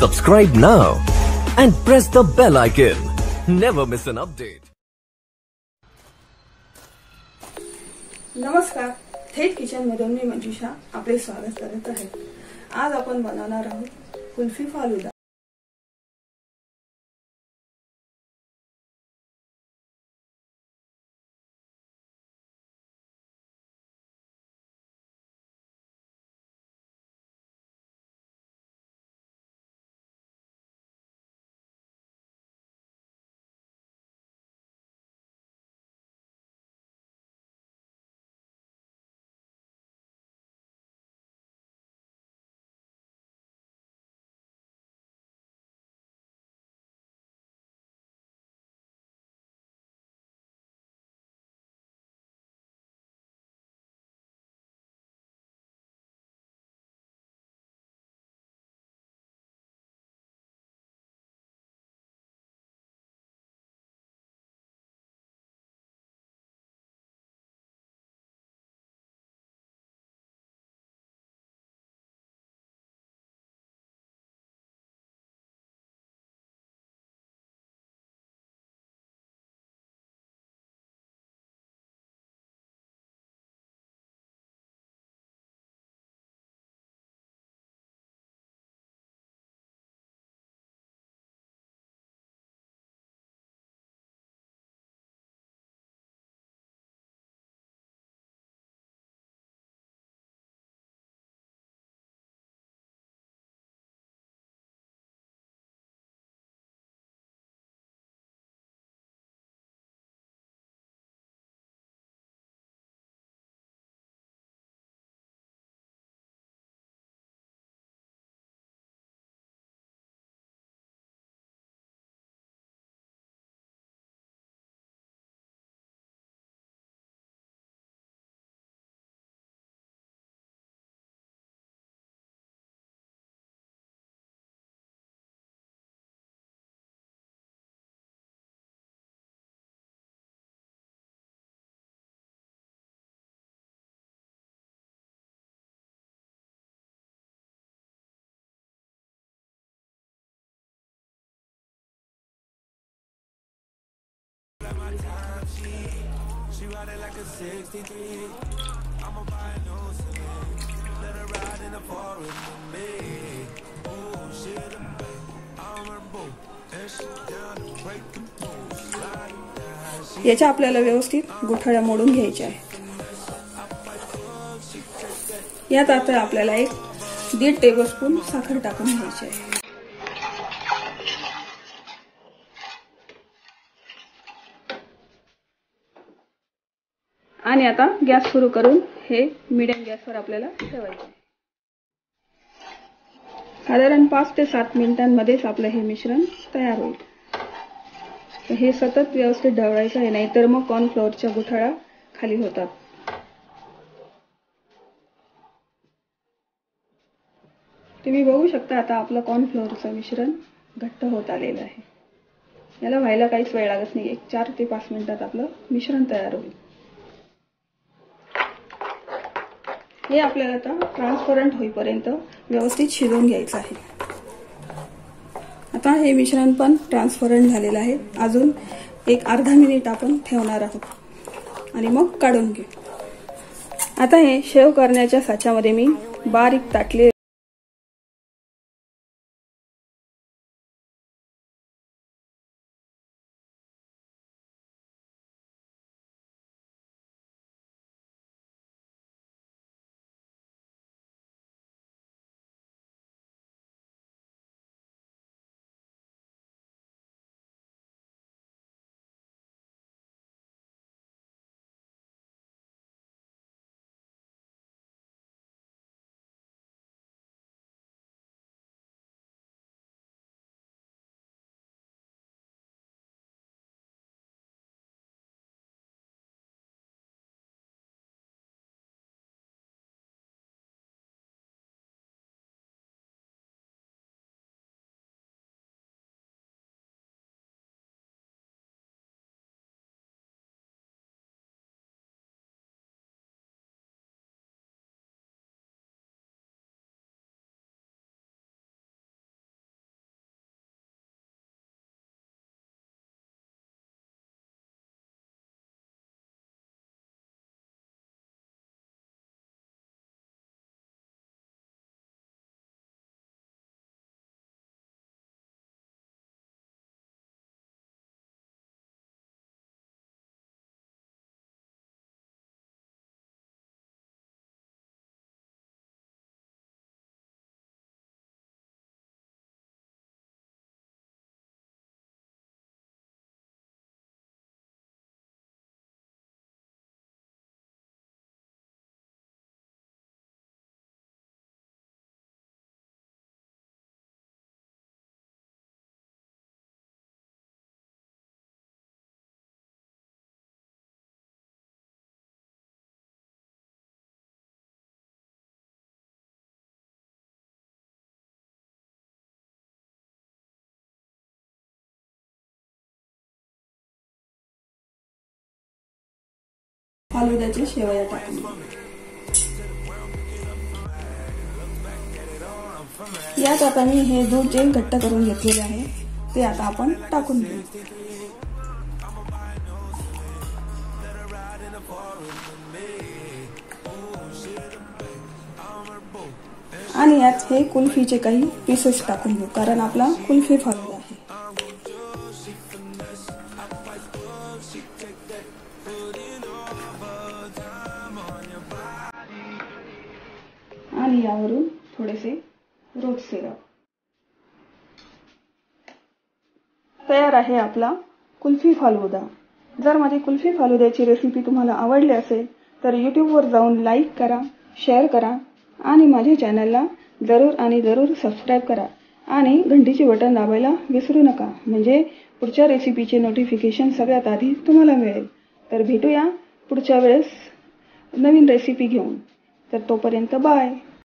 Subscribe now and press the bell icon. Never miss an update. नमस्कार, थेट kitchen मध्ये मी मंजुषा आपले स्वागत करत आहे। आज आपण बनवणार आहोत kulfi falooda. She ride it like a 63. I'ma buy a new Celine. Let her ride in the forest with me. Oh, she the babe. I'm her boo. And she down to break the rules. याच्या आपल्याला व्यवस्थित गुठळ्या मोडून घ्यायच्या आहेत। यात आता आपल्याला 1.5 tablespoon साखर टाकून घ्यायची आहे। आणि आता गॅस सुरू करून हे मीडियम गॅसवर आपल्याला ठेवायचे आहे। साधारण 5 ते 7 मिनिटांमध्येच आपलं हे मिश्रण तयार होईल। हे सतत व्यवस्थित ढवळायचं आहे, नाहीतर मग कॉर्नफ्लोअरच्या गुठळ्या खाली होतात। तुम्ही बघू शकता आता आपलं कॉर्नफ्लोअरचं मिश्रण घट्ट होत आलेलं आहे। याला व्हायला काहीच वेळ लागत नाही, 4 ते 5 मिनिटात आपलं मिश्रण तयार होईल। हे आपल्याला आता ट्रान्सपरंट होईपर्यंत व्यवस्थित शिजवून घ्यायचं आहे। आता हे मिश्रण पण ट्रान्सपरंट झालेलं आहे। अजून एक अर्धा मिनिट आपण ठेवणार आहोत आणि मग काढून घेऊ। आता हे शेव करण्याच्या साच्यामध्ये मी बारीक ताटले फालुद्याचे शेवया टाकून घेऊ. यात आता मी हे दूध जे घट्ट करून घेतलेले आहे ते आता आपण टाकून घेऊ. आणि यात हे कुल्फीचे काही पीसेस टाकून घेऊ, कारण आपला कुल्फी फालुदा आहे. आणि यावरून थोडेसे रोज सिरप. तयार आहे आपला कुल्फी फालुदा. जर माझी कुल्फी फालुद्याची रेसिपी तुम्हाला आवडली असेल तर यूट्यूबवर जाऊन लाईक करा, शेअर करा आणि माझ्या चॅनलला जरूर सबस्क्राईब करा आणि घंटीचे बटन दाबायला विसरू नका, म्हणजे पुढच्या रेसिपीचे नोटिफिकेशन सगळ्यात आधी तुम्हाला मिळेल. तर भेटूया पुढच्या वेळेस नवीन रेसिपी घेऊन. तर तोपर्यंत बाय.